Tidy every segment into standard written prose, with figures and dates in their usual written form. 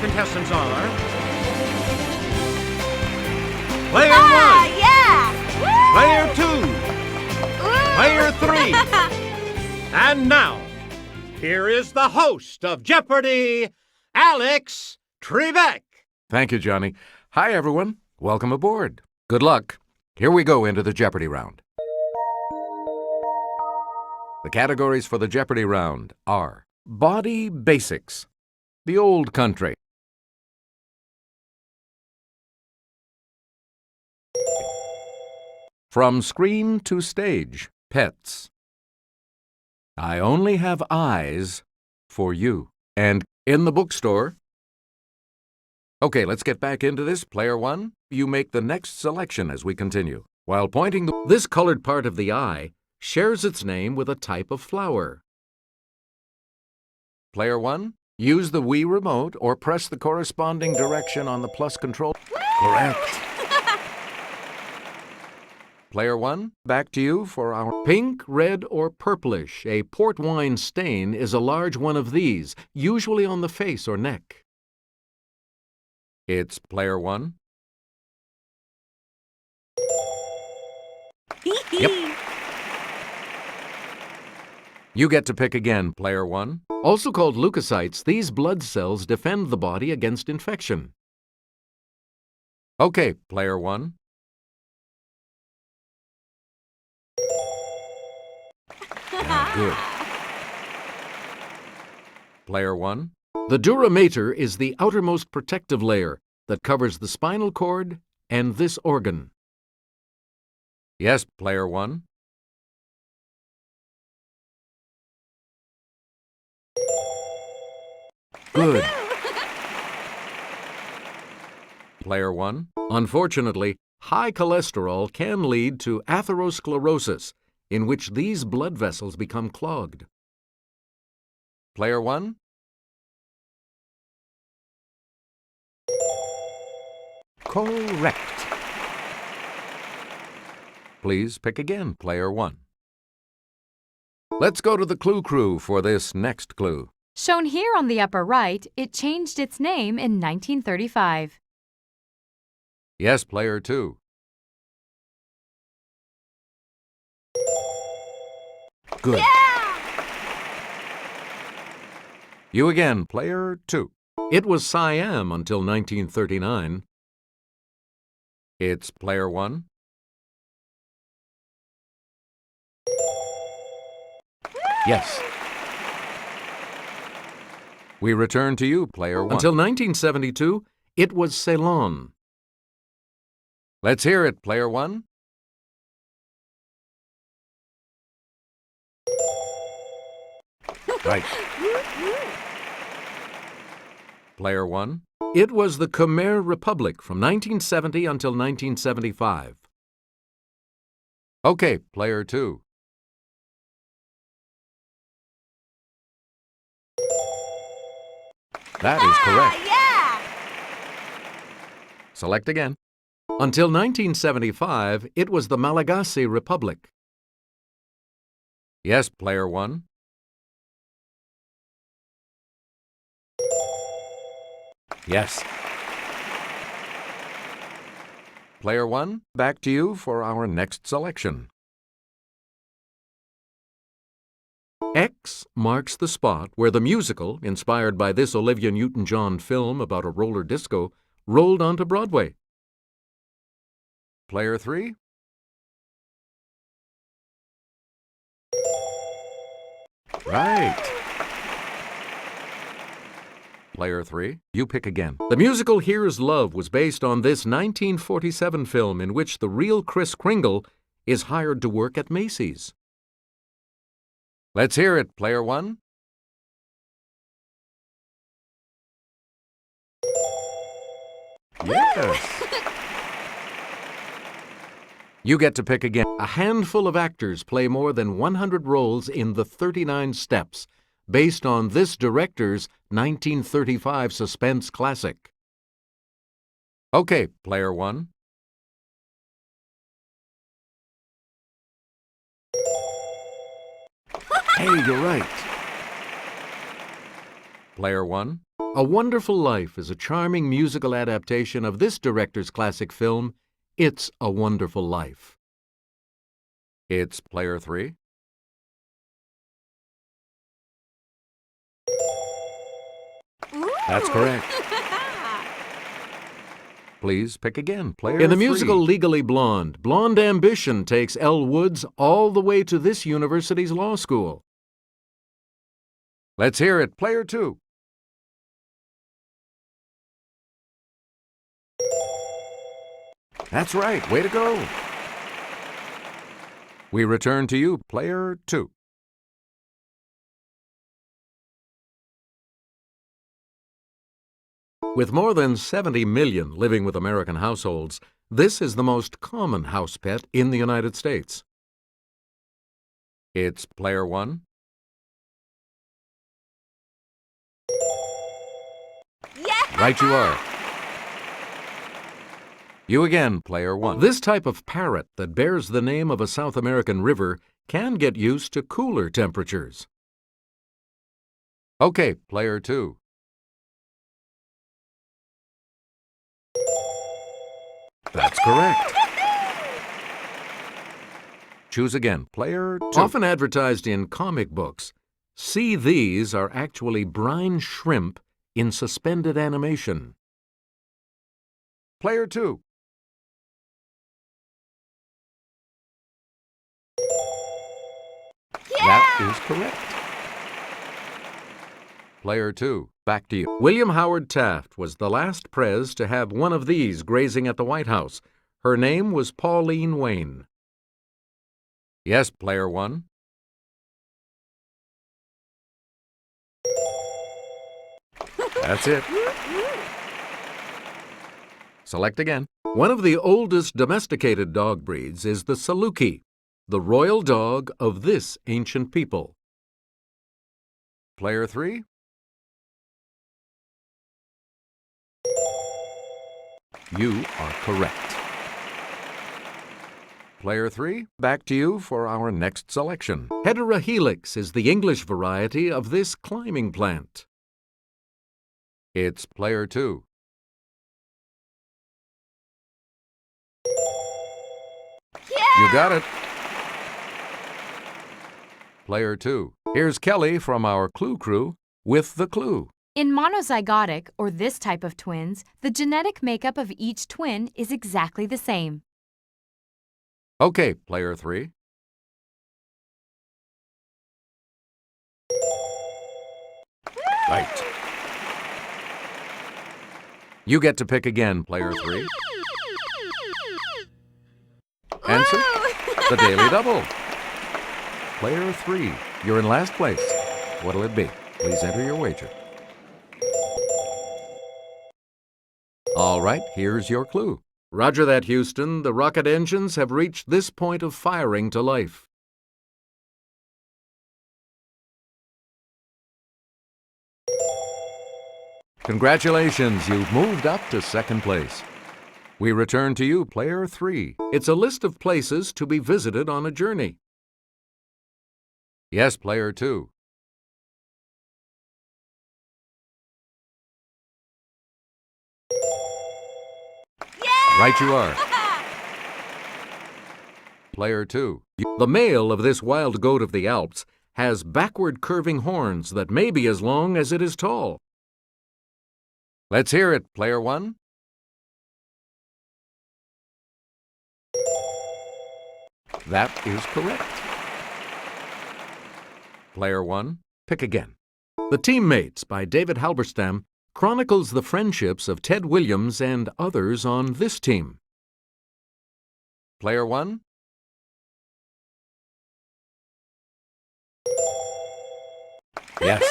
contestants are... Player 1, yeah! Player 2, Player 3. And now, here is the host of Jeopardy, Alex Trebek. Thank you, Johnny. Hi, everyone. Welcome aboard. Good luck. Here we go into the Jeopardy round. The categories for the Jeopardy round are Body Basics, The Old Country, From Screen to Stage, Pets, I Only Have Eyes for You, and In the Bookstore. Okay, let's get back into this. Player 1, you make the next selection as we continue. While pointing, this colored part of the eye shares its name with a type of flower. Player 1, use the Wii remote or press the corresponding direction on the plus control. Correct. Player 1, back to you for our pink, red, or purplish. A port wine stain is a large one of these, usually on the face or neck. It's Player 1. Yep. You get to pick again, Player 1. Also called leukocytes, these blood cells defend the body against infection. Okay, Player 1. Yeah, good. Player 1. The dura mater is the outermost protective layer that covers the spinal cord and this organ. Yes, Player 1. Good. Player 1. Unfortunately, high cholesterol can lead to atherosclerosis, in which these blood vessels become clogged. Player 1. Correct. Please pick again, Player 1. Let's go to the Clue Crew for this next clue. Shown here on the upper right, it changed its name in 1935. Yes, Player 2. Good. Yeah! You again, Player 2. It was Siam until 1939. It's Player 1. Yes. We return to you, Player 1. Until 1972, it was Ceylon. Let's hear it, Player 1. Right. Player 1. It was the Khmer Republic from 1970 until 1975. Okay, Player 2. That is correct. Yeah! Select again. Until 1975, it was the Malagasy Republic. Yes, Player 1. Yes. Player 1, back to you for our next selection. X marks the spot where the musical, inspired by this Olivia Newton-John film about a roller disco, rolled onto Broadway. Player 3. Right. Player 3, you pick again. The musical Here's Love was based on this 1947 film in which the real Kris Kringle is hired to work at Macy's. Let's hear it, Player 1. Yes. You get to pick again. A handful of actors play more than 100 roles in The 39 Steps, based on this director's 1935 suspense classic. Okay, Player 1. Hey, you're right. Player 1. A Wonderful Life is a charming musical adaptation of this director's classic film, It's a Wonderful Life. It's player 3. That's correct. Please pick again, player 3. In the musical Legally Blonde, blonde ambition takes Elle Woods all the way to this university's law school. Let's hear it, player 2. That's right, way to go. We return to you, player 2. With more than 70 million living with American households, this is the most common house pet in the United States. It's player 1. Yeah! Right you are. You again, player 1. This type of parrot that bears the name of a South American river can get used to cooler temperatures. Okay, player 2. That's correct. Choose again, player 2. Often advertised in comic books, see these are actually brine shrimp in suspended animation. Player 2. Yeah! That is correct. Player 2, back to you. William Howard Taft was the last pres to have one of these grazing at the White House. Her name was Pauline Wayne. Yes, player 1. That's it. Select again. One of the oldest domesticated dog breeds is the Saluki, the royal dog of this ancient people. Player 3. You are correct. Player 3, back to you for our next selection. Hedera helix is the English variety of this climbing plant. It's player 2. Yeah! You got it. Player 2. Here's Kelly from our Clue Crew with the clue. In monozygotic, or this type of twins, the genetic makeup of each twin is exactly the same. Okay, player 3. Right. You get to pick again, player 3. Answer, the Daily Double. Player 3, you're in last place. What'll it be? Please enter your wager. All right, here's your clue. Roger that, Houston. The rocket engines have reached this point of firing to life. Congratulations, you've moved up to second place. We return to you, player 3. It's a list of places to be visited on a journey. Yes, player 2. Yeah! Right you are. Player 2. The male of this wild goat of the Alps has backward curving horns that may be as long as it is tall. Let's hear it, player 1. That is correct. Player 1, pick again. The Teammates by David Halberstam chronicles the friendships of Ted Williams and others on this team. Player 1. Yes.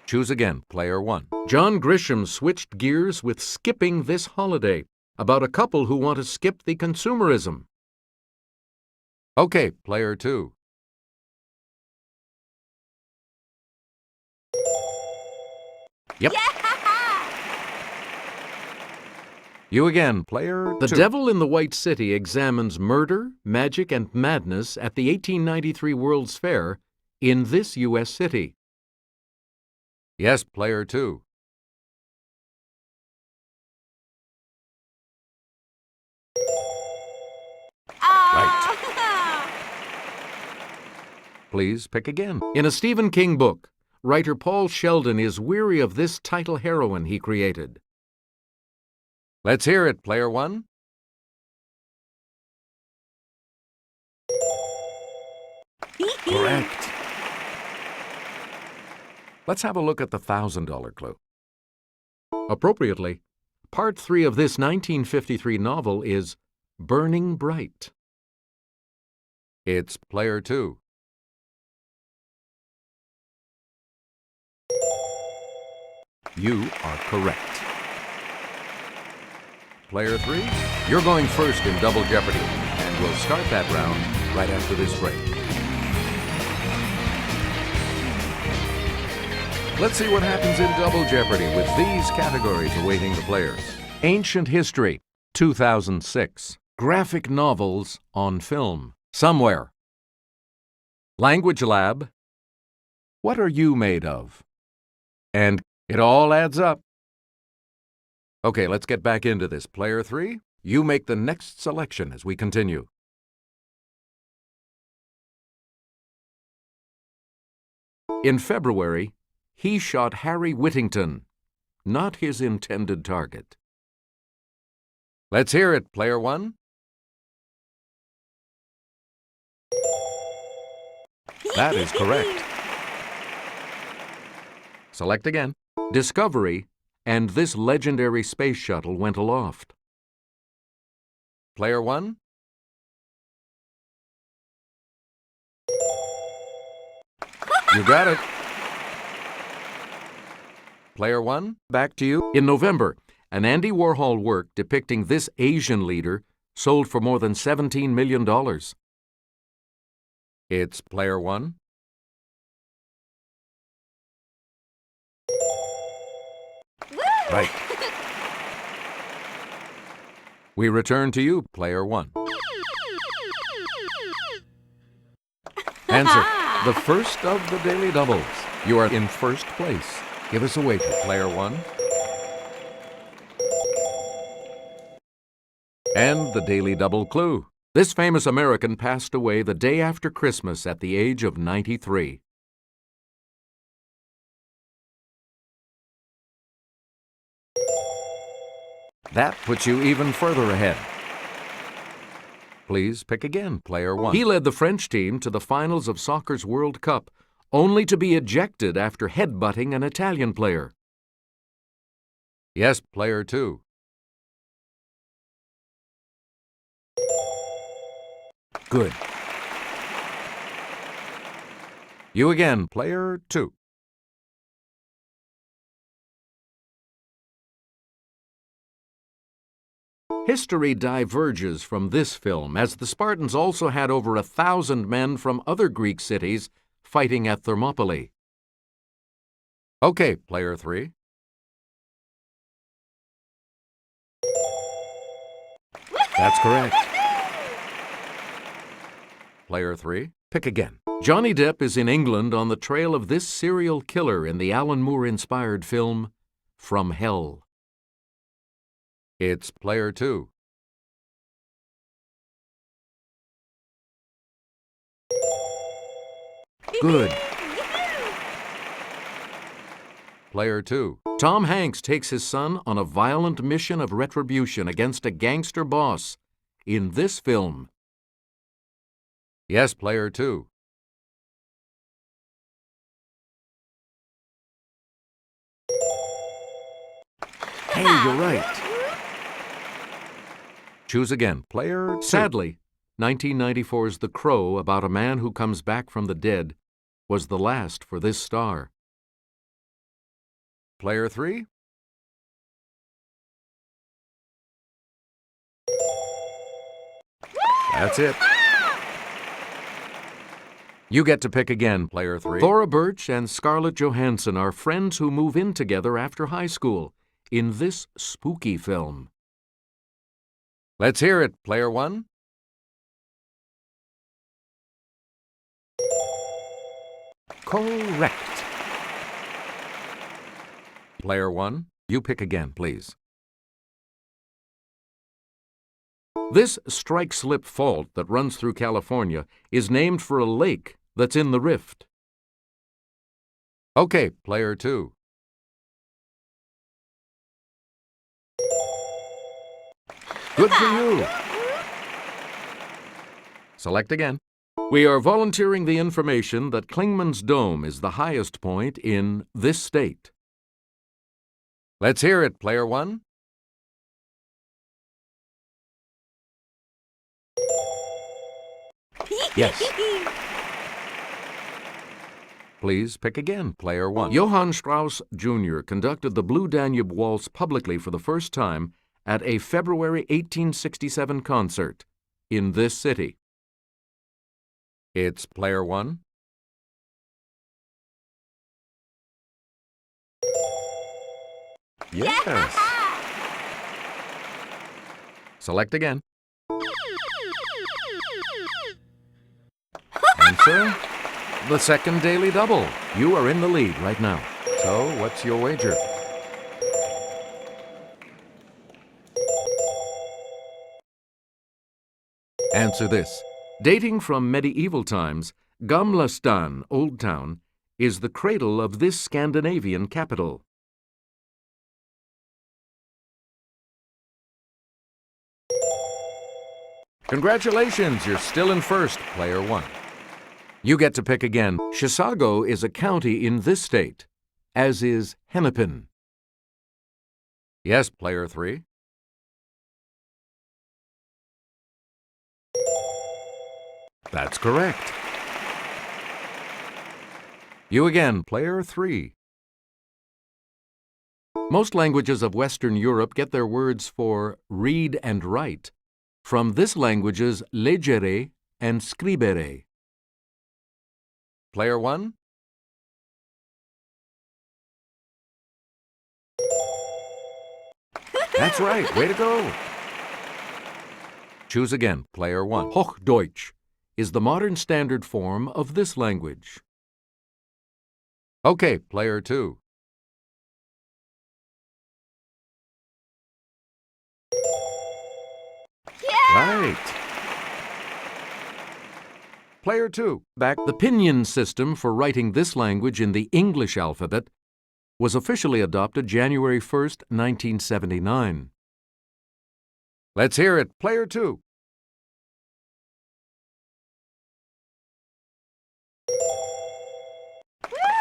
Choose again, player 1. John Grisham switched gears with Skipping This Holiday, about a couple who want to skip the consumerism. Okay, player 2. Yep. Yeah! You again, player 2. The Devil in the White City examines murder, magic, and madness at the 1893 World's Fair in this U.S. city. Yes, player 2. Ah! Please pick again. In a Stephen King book, writer Paul Sheldon is weary of this title heroine he created. Let's hear it, player 1. Correct. Let's have a look at the $1,000 clue. Appropriately, part 3 of this 1953 novel is Burning Bright. It's player 2. You are correct. Player 3, you're going first in Double Jeopardy, and we'll start that round right after this break. Let's see what happens in Double Jeopardy with these categories awaiting the players. Ancient History, 2006. Graphic Novels on Film, Somewhere. Language Lab, What Are You Made Of? And it all adds up. Okay, let's get back into this. Player 3, you make the next selection as we continue. In February, he shot Harry Whittington, not his intended target. Let's hear it, player 1. That is correct. Select again. Discovery, and this legendary space shuttle went aloft. Player 1. You got it. Player 1, back to you. In November, an Andy Warhol work depicting this Asian leader sold for more than $17 million. It's player 1. Right. We return to you, player 1. Answer. The first of the daily doubles. You are in first place. Give us a wager, player 1. And the daily double clue. This famous American passed away the day after Christmas at the age of 93. That puts you even further ahead. Please pick again, player 1. He led the French team to the finals of soccer's World Cup, only to be ejected after headbutting an Italian player. Yes, player 2. Good. You again, player 2. History diverges from this film, as the Spartans also had over 1,000 men from other Greek cities fighting at Thermopylae. Okay, player 3. That's correct. Player 3, pick again. Johnny Depp is in England on the trail of this serial killer in the Alan Moore-inspired film From Hell. It's player 2. Good. Player 2. Tom Hanks takes his son on a violent mission of retribution against a gangster boss in this film. Yes, player 2. Hey, you're right. Choose again, player 2. Sadly, 1994's The Crow, about a man who comes back from the dead, was the last for this star. Player 3. That's it. You get to pick again, player 3. Thora Birch and Scarlett Johansson are friends who move in together after high school in this spooky film. Let's hear it, player 1. Correct. Player 1, you pick again, please. This strike-slip fault that runs through California is named for a lake that's in the rift. Okay, Player 2. Good for you. Select again. We are volunteering the information that Clingman's Dome is the highest point in this state. Let's hear it, Player 1. Yes. Please pick again, Player 1. Johann Strauss Jr. conducted the Blue Danube Waltz publicly for the first time at a February 1867 concert in this city. It's Player 1. Yes. Select again. Answer. The second daily double. You are in the lead right now. So, what's your wager? Answer this. Dating from medieval times, Gamla stan, Old Town, is the cradle of this Scandinavian capital. Congratulations, you're still in first, Player 1. You get to pick again. Chisago is a county in this state, as is Hennepin. Yes, Player 3. That's correct. You again, Player 3. Most languages of Western Europe get their words for read and write from this language's leggere and scribere. Player 1. That's right. Way to go. Choose again, Player 1. Hochdeutsch is the modern standard form of this language. Okay, Player 2. Right. Player 2. Back. The Pinyin system for writing this language in the English alphabet was officially adopted January 1st, 1979. Let's hear it, Player 2.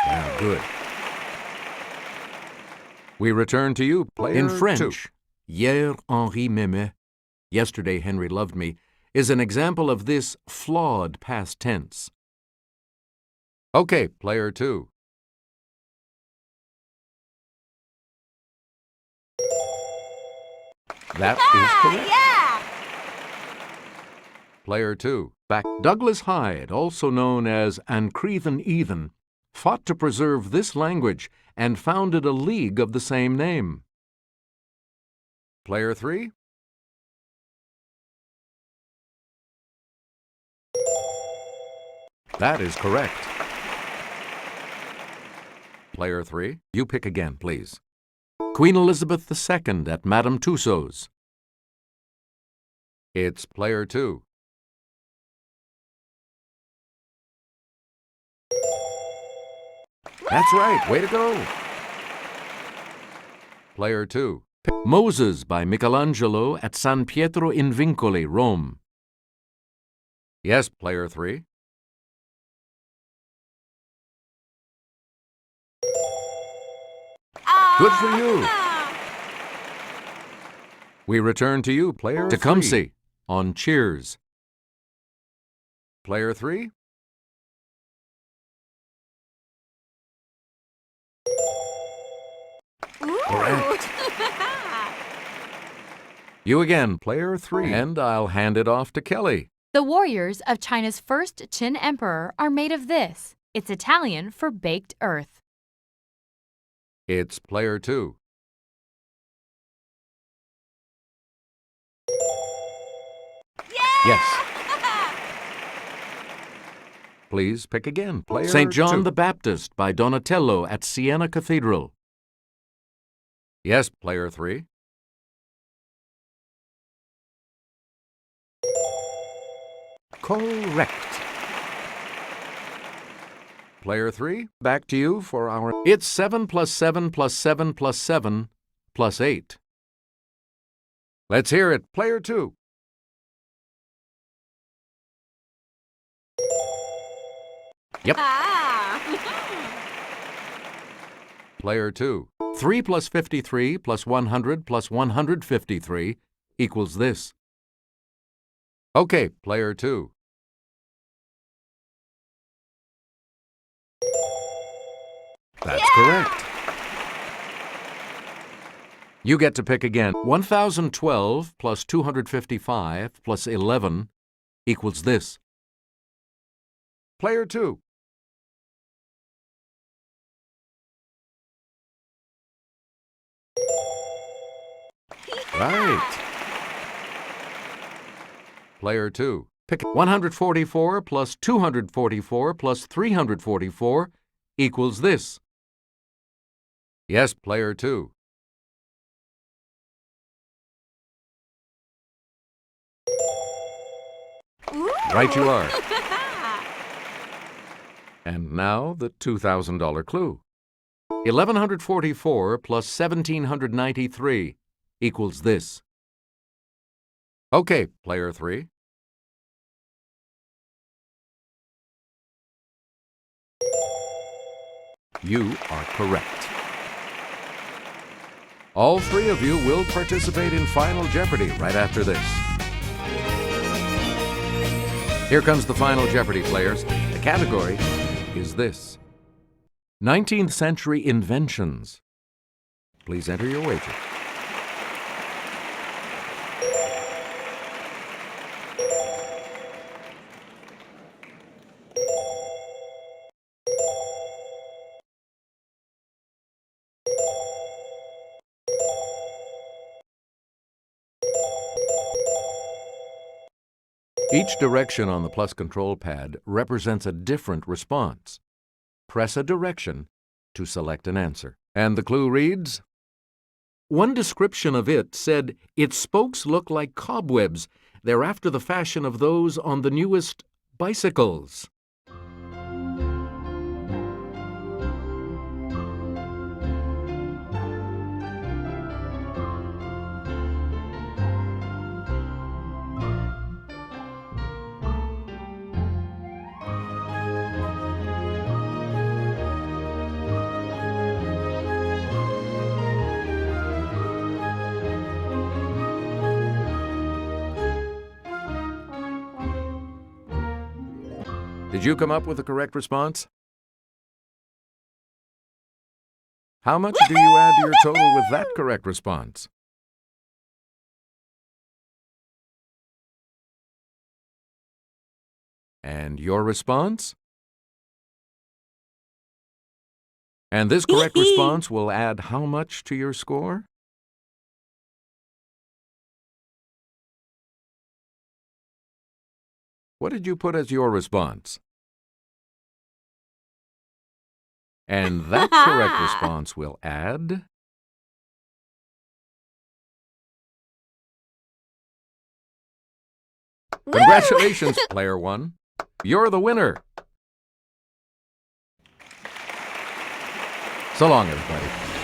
Yeah, good. We return to you, Player 2. In French, Hier Henri m'aimait, yesterday Henry loved me, is an example of this flawed past tense. Okay, Player 2. That is correct. Yeah! Player 2. Back. Douglas Hyde, also known as Ancrethan Ethan, fought to preserve this language and founded a league of the same name. Player 3. That is correct. Player 3. You pick again, please. Queen Elizabeth II at Madame Tussauds. It's Player 2. That's right. Way to go. Player 2. Moses by Michelangelo at San Pietro in Vincoli, Rome. Yes, Player 3. Good for you. We return to you, Player 3. Tecumseh on Cheers. Player 3. Correct. You again, Player 3. And I'll hand it off to Kelly. The warriors of China's first Qin emperor are made of this. It's Italian for baked earth. It's Player 2. Yes. Please pick again, Player 2. St. John the Baptist by Donatello at Siena Cathedral. Yes, player 3. Correct. Player 3, back to you for our... It's 7 plus 7 plus 7 plus 7 plus 8. Let's hear it, player 2. Yep. Player 2. 3 plus 53 plus 100 plus 153 equals this. Okay, player 2. That's correct. You get to pick again. 1012 plus 255 plus 11 equals this. Player 2. Right. Player 2. Pick 144 plus 244 plus 344 equals this. Yes, player 2. Right you are. And now the $2,000 clue. 1144 plus 1793 equals this. Okay, player 3. You are correct. All three of you will participate in Final Jeopardy right after this. Here comes the Final Jeopardy, players. The category is this: 19th century inventions. Please enter your wager. Each direction on the plus control pad represents a different response. Press a direction to select an answer. And the clue reads, one description of it said, its spokes look like cobwebs. They're after the fashion of those on the newest bicycles. Did you come up with the correct response? How much do you add to your total with that correct response? And your response? And this correct response will add how much to your score? What did you put as your response? And that correct response will add... Congratulations, player 1. You're the winner. So long, everybody.